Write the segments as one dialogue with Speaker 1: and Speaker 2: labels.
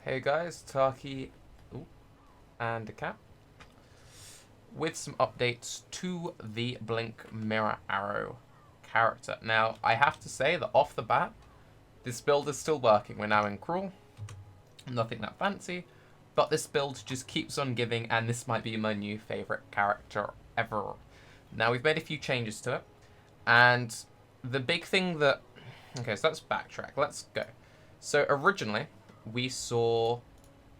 Speaker 1: Hey guys, Tarke and a cat with some updates to the Blink Mirror Arrow character. Now, I have to say that off the bat, this build is still working. We're now in Cruel, nothing that fancy, but this build just keeps on giving, and this might be my new favourite character ever. Now, we've made a few changes to it, and the big thing that... Okay, so let's backtrack. Let's go. So, originally, we saw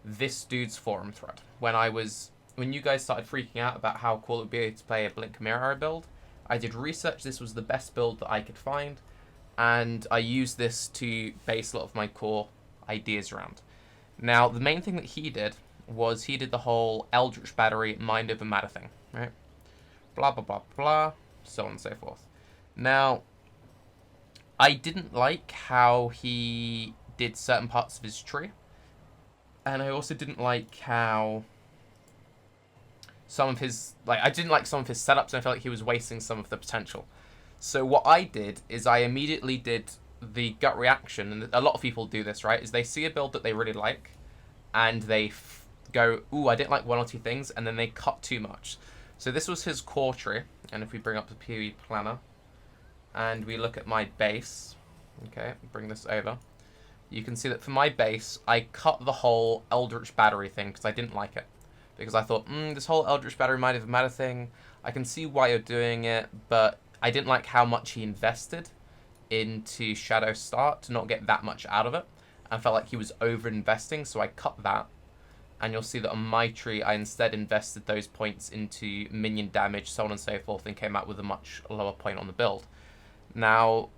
Speaker 1: this dude's forum thread when you guys started freaking out about how cool it would be to play a Blink Mirror build. I did research. This was the best build that I could find, and I used this to base a lot of my core ideas around. Now, the main thing that he did was he did the whole Eldritch Battery mind over matter thing, right? Blah blah blah blah, so on and so forth. Now, I didn't like how he did certain parts of his tree, and I also didn't like how I didn't like some of his setups, and I felt like he was wasting some of the potential. So what I did is I immediately did the gut reaction, and a lot of people do this, right? Is they see a build that they really like, and they go, ooh, I didn't like one or two things, and then they cut too much. So this was his core tree, and if we bring up the PoE planner, and we look at my base, okay, bring this over, you can see that for my base, I cut the whole Eldritch Battery thing because I didn't like it. Because I thought, this whole Eldritch Battery mind over matter thing, I can see why you're doing it, but I didn't like how much he invested into Shadow Start to not get that much out of it. I felt like he was over-investing, so I cut that. And you'll see that on my tree, I instead invested those points into minion damage, so on and so forth, and came out with a much lower point on the build. Now,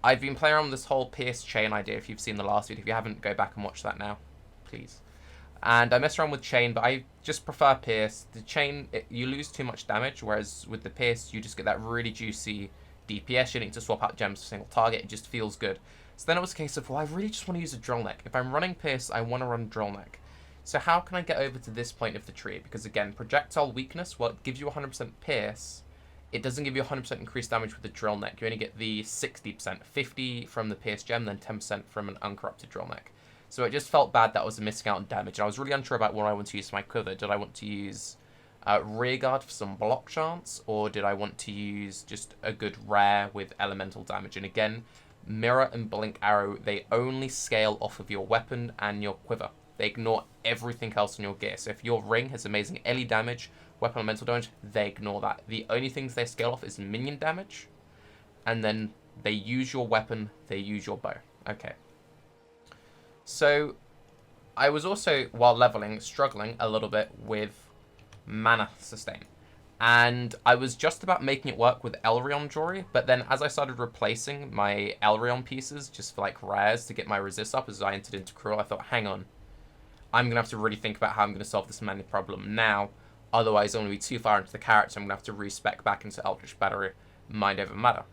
Speaker 1: I've been playing around with this whole Pierce chain idea. If you've seen the last video, if you haven't, go back and watch that now, please. And I mess around with chain, but I just prefer Pierce. The chain, you lose too much damage, whereas with the Pierce, you just get that really juicy DPS. You don't need to swap out gems for a single target. It just feels good. So then it was a case of, well, I really just want to use a drill neck. If I'm running Pierce, I want to run drill neck. So how can I get over to this point of the tree? Because again, projectile weakness, well, it gives you 100% Pierce. It doesn't give you 100% increased damage with the drill neck. You only get the 60%, 50 from the Pierce gem, then 10% from an uncorrupted drill neck. So it just felt bad that I was missing out on damage. And I was really unsure about what I want to use for my quiver. Did I want to use rearguard for some block chance, or did I want to use just a good rare with elemental damage? And again, Mirror and Blink Arrow, they only scale off of your weapon and your quiver. They ignore everything else on your gear. So if your ring has amazing ele damage, weapon elemental damage, they ignore that. The only things they scale off is minion damage, and then they use your weapon, they use your bow. Okay. So I was also, while leveling, struggling a little bit with mana sustain. And I was just about making it work with Elrion Jewelry, but then as I started replacing my Elrion pieces just for like rares to get my resist up as I entered into Cruel, I thought, hang on, I'm going to have to really think about how I'm going to solve this mana problem now. Otherwise, I'm going to be too far into the character. I'm going to have to respec back into Eldritch Battery, mind over matter.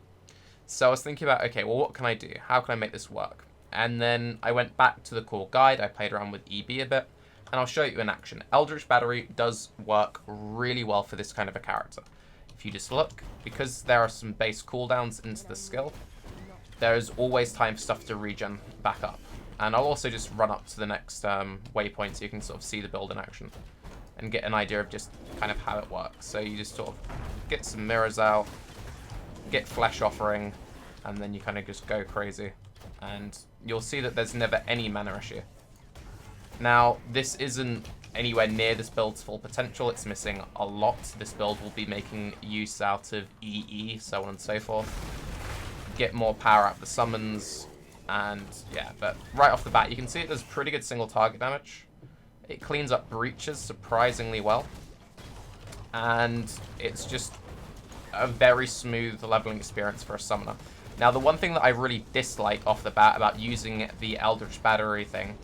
Speaker 1: So I was thinking about, okay, well, what can I do? How can I make this work? And then I went back to the core guide. I played around with EB a bit, and I'll show you in action. Eldritch Battery does work really well for this kind of a character. If you just look, because there are some base cooldowns into the skill, there is always time for stuff to regen back up. And I'll also just run up to the next waypoint so you can sort of see the build in action and get an idea of just kind of how it works. So you just sort of get some mirrors out, get Flesh Offering, and then you kind of just go crazy. And you'll see that there's never any mana issue. Now, this isn't anywhere near this build's full potential. It's missing a lot. This build will be making use out of EE, so on and so forth. Get more power out of the summons. And yeah, but right off the bat, you can see it does pretty good single target damage. It cleans up breaches surprisingly well. And it's just a very smooth leveling experience for a summoner. Now, the one thing that I really dislike off the bat about using the Eldritch Battery thing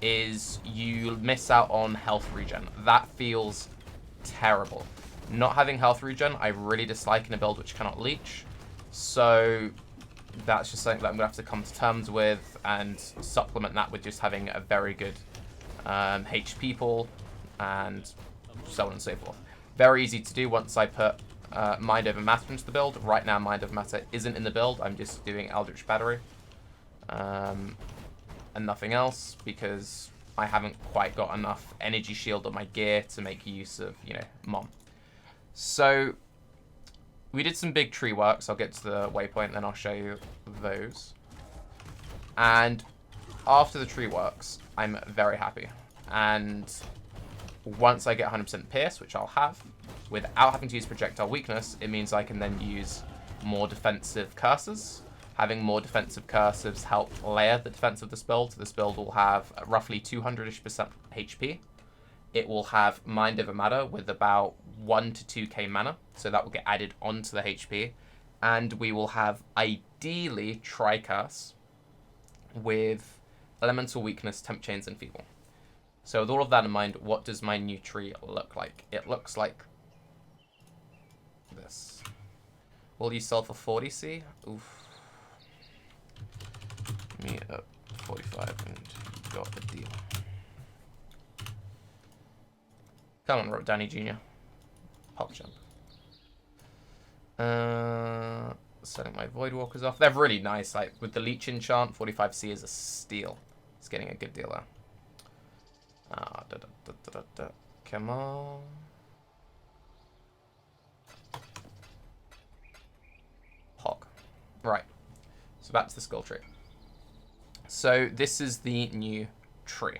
Speaker 1: is you miss out on health regen. That feels terrible. Not having health regen, I really dislike in a build which cannot leech. So that's just something that I'm going to have to come to terms with and supplement that with just having a very good HP pool and so on and so forth. Very easy to do once I put mind over matter into the build. Right now, mind over matter isn't in the build. I'm just doing Eldritch Battery and nothing else because I haven't quite got enough energy shield on my gear to make use of, you know, MoM. So we did some big tree works. I'll get to the waypoint, then I'll show you those. And after the tree works, I'm very happy. And once I get 100% pierce, which I'll have, without having to use projectile weakness, it means I can then use more defensive curses. Having more defensive curses help layer the defense of this build. This build will have roughly 200-ish% HP. It will have Mind Over Matter with about 1 to 2k mana, so that will get added onto the HP. And we will have, ideally, Tri-Curse with Elemental Weakness, Temp Chains, and Enfeeble. So with all of that in mind, what does my new tree look like? It looks like this. Will you sell for 40C? Oof. Me at 45 and you got the deal. Come on, Danny Jr. Pop jump. Setting my Void Walkers off. They're really nice. Like with the Leech enchant, 45C is a steal. It's getting a good deal there. Come on. Hog. Right. So back to the skull tree. So this is the new tree.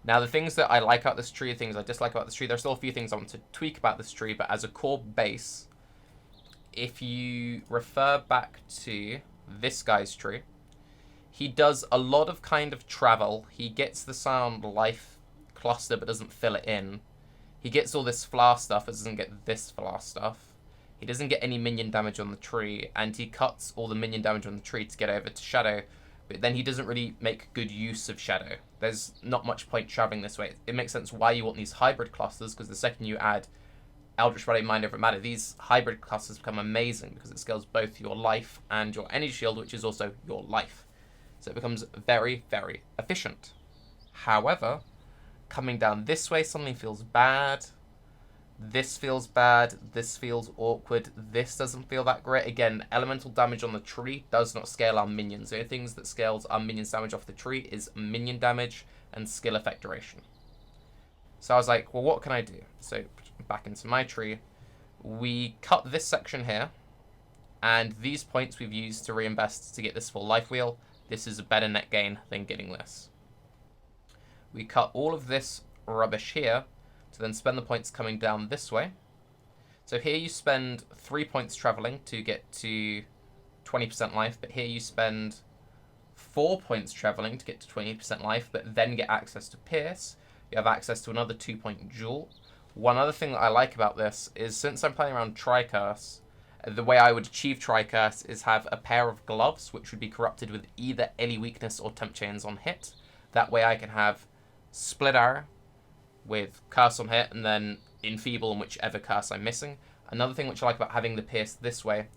Speaker 1: Now the things that I like about this tree, things I dislike about this tree, there's still a few things I want to tweak about this tree, but as a core base, if you refer back to this guy's tree, he does a lot of kind of travel. He gets the sound life cluster but doesn't fill it in. He gets all this flower stuff but doesn't get this flower stuff. He doesn't get any minion damage on the tree, and he cuts all the minion damage on the tree to get over to Shadow. But then he doesn't really make good use of Shadow. There's not much point traveling this way. It makes sense why you want these hybrid clusters, because the second you add Eldritch Rally, Mind Over Matter, these hybrid clusters become amazing because it scales both your life and your energy shield, which is also your life. So it becomes very, very efficient. However, coming down this way, something feels bad. This feels bad. This feels awkward. This doesn't feel that great. Again, elemental damage on the tree does not scale our minions. The only things that scales our minions damage off the tree is minion damage and skill effect duration. So I was like, well, what can I do? So back into my tree. We cut this section here. And these points we've used to reinvest to get this full life wheel. This is a better net gain than getting this. We cut all of this rubbish here to then spend the points coming down this way. So here you spend 3 points traveling to get to 20% life, but here you spend 4 points traveling to get to 20% life, but then get access to Pierce. You have access to another 2-point jewel. One other thing that I like about this is, since I'm playing around Tri-Curse, the way I would achieve Tri-Curse is have a pair of gloves, which would be corrupted with either Ele Weakness or Temp Chains on hit. That way I can have Split Arrow with Curse on hit, and then Enfeeble on whichever curse I'm missing. Another thing which I like about having the Pierce this way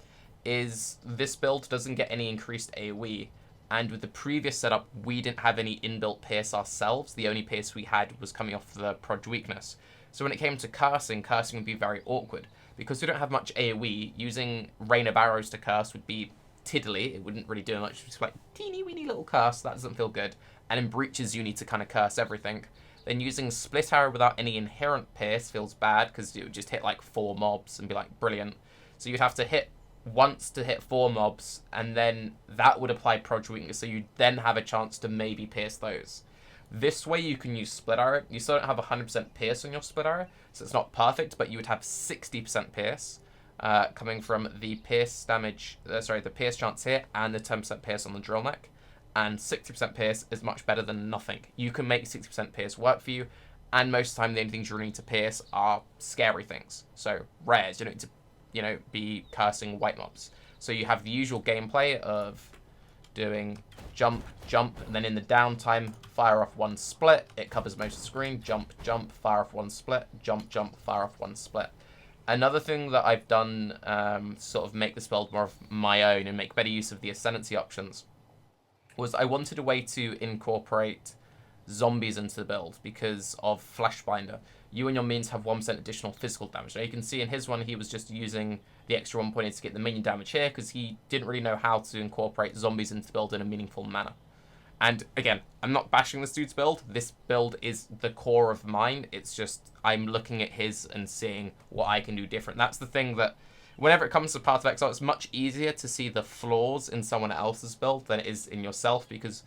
Speaker 1: is this build doesn't get any increased AoE, and with the previous setup, we didn't have any inbuilt Pierce ourselves. The only Pierce we had was coming off the Proj Weakness. So when it came to cursing would be very awkward. Because we don't have much AoE, using Rain of Arrows to curse would be tiddly. It wouldn't really do much. It's like teeny weeny little curse. That doesn't feel good. And in breaches, you need to kind of curse everything. Then using Split Arrow without any inherent pierce feels bad, because it would just hit like 4 mobs and be like, brilliant. So you'd have to hit once to hit 4 mobs, and then that would apply Proj Weakness, so you'd then have a chance to maybe pierce those. This way you can use Split Arrow. You still don't have 100% pierce on your Split Arrow, so it's not perfect, but you would have 60% pierce coming from the pierce damage, the pierce chance here, and the 10% pierce on the drill neck. And 60% pierce is much better than nothing. You can make 60% pierce work for you, and most of the time the only things you really need to pierce are scary things. So rares, you don't need to, be cursing white mobs. So you have the usual gameplay of doing jump, jump, and then in the downtime, fire off 1 split. It covers most of the screen. Jump, jump, fire off 1 split. Jump, jump, fire off 1 split. Another thing that I've done sort of make this build more of my own and make better use of the ascendancy options was I wanted a way to incorporate zombies into the build because of Fleshbinder. You and your minions have 1% additional physical damage. Now you can see in his one, he was just using the extra 1 point to get the minion damage here because he didn't really know how to incorporate zombies into the build in a meaningful manner. And again, I'm not bashing this dude's build. This build is the core of mine. It's just I'm looking at his and seeing what I can do different. That's the thing that whenever it comes to Path of Exile, it's much easier to see the flaws in someone else's build than it is in yourself, because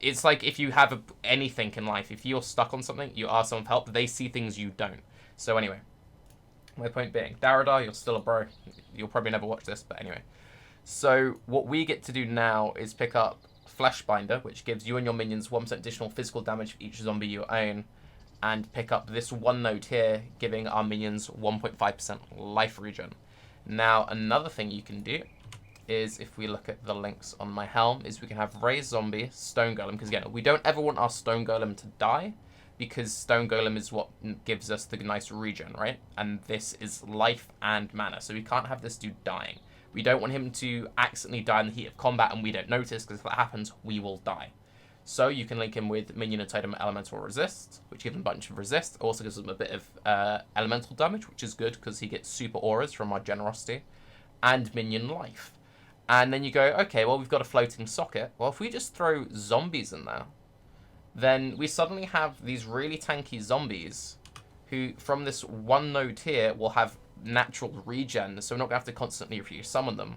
Speaker 1: it's like if you have anything in life, if you're stuck on something, you ask someone for help, they see things you don't. So anyway, my point being, Daradar, you're still a bro. You'll probably never watch this, but anyway. So what we get to do now is pick up Fleshbinder, which gives you and your minions 1% additional physical damage for each zombie you own, and pick up this one node here, giving our minions 1.5% life regen. Now, another thing you can do is, if we look at the links on my helm, is we can have Raised Zombie, Stone Golem, because again, we don't ever want our Stone Golem to die, because Stone Golem is what gives us the nice regen, right? And this is life and mana, so we can't have this dude dying. We don't want him to accidentally die in the heat of combat and we don't notice, because if that happens, we will die. So you can link him with Minion and Totem Elemental Resist, which gives him a bunch of resist. Also gives him a bit of elemental damage, which is good because he gets super auras from our generosity, and Minion life. And then you go, okay, well, we've got a floating socket. Well, if we just throw zombies in there, then we suddenly have these really tanky zombies who, from this one node here, will have natural regen, so we're not going to have to constantly summon them.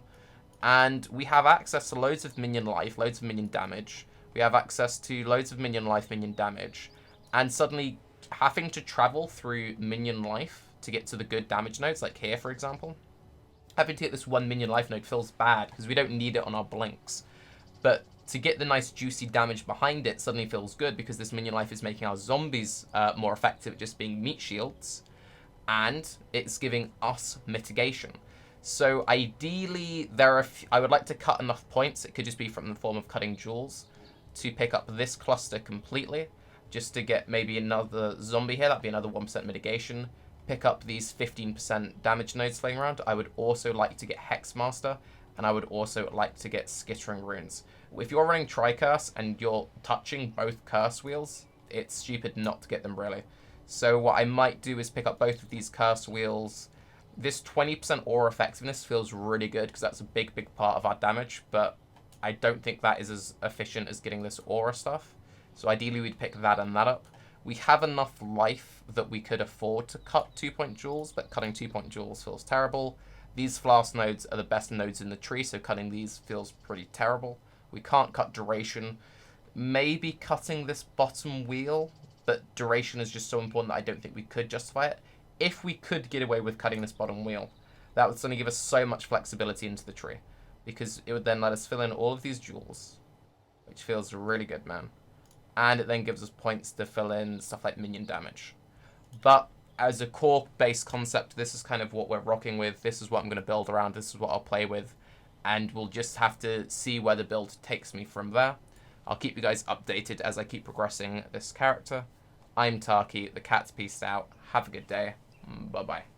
Speaker 1: And we have access to loads of minion life, loads of minion damage. We have access to loads of minion life, minion damage. And suddenly having to travel through minion life to get to the good damage nodes, like here, for example. Having to get this one minion life node feels bad because we don't need it on our blinks. But to get the nice juicy damage behind it suddenly feels good because this minion life is making our zombies more effective at just being meat shields. And it's giving us mitigation. So ideally, I would like to cut enough points, it could just be from the form of cutting jewels, to pick up this cluster completely, just to get maybe another zombie here, that'd be another 1% mitigation. Pick up these 15% damage nodes flying around. I would also like to get Hexmaster, and I would also like to get Skittering Runes. If you're running Tricurse and you're touching both curse wheels, it's stupid not to get them really. So what I might do is pick up both of these curse wheels. This 20% aura effectiveness feels really good because that's a big part of our damage, but I don't think that is as efficient as getting this aura stuff. So ideally we'd pick that and that up. We have enough life that we could afford to cut 2-point jewels, but cutting 2-point jewels feels terrible. These flask nodes are the best nodes in the tree, so cutting these feels pretty terrible. We can't cut duration. Maybe cutting this bottom wheel, but duration is just so important that I don't think we could justify it. If we could get away with cutting this bottom wheel, that would suddenly give us so much flexibility into the tree, because it would then let us fill in all of these jewels, which feels really good, man. And it then gives us points to fill in stuff like minion damage. But as a core-based concept, this is kind of what we're rocking with. This is what I'm going to build around. This is what I'll play with. And we'll just have to see where the build takes me from there. I'll keep you guys updated as I keep progressing this character. I'm Tarke, the cat's peaced out. Have a good day. Bye-bye.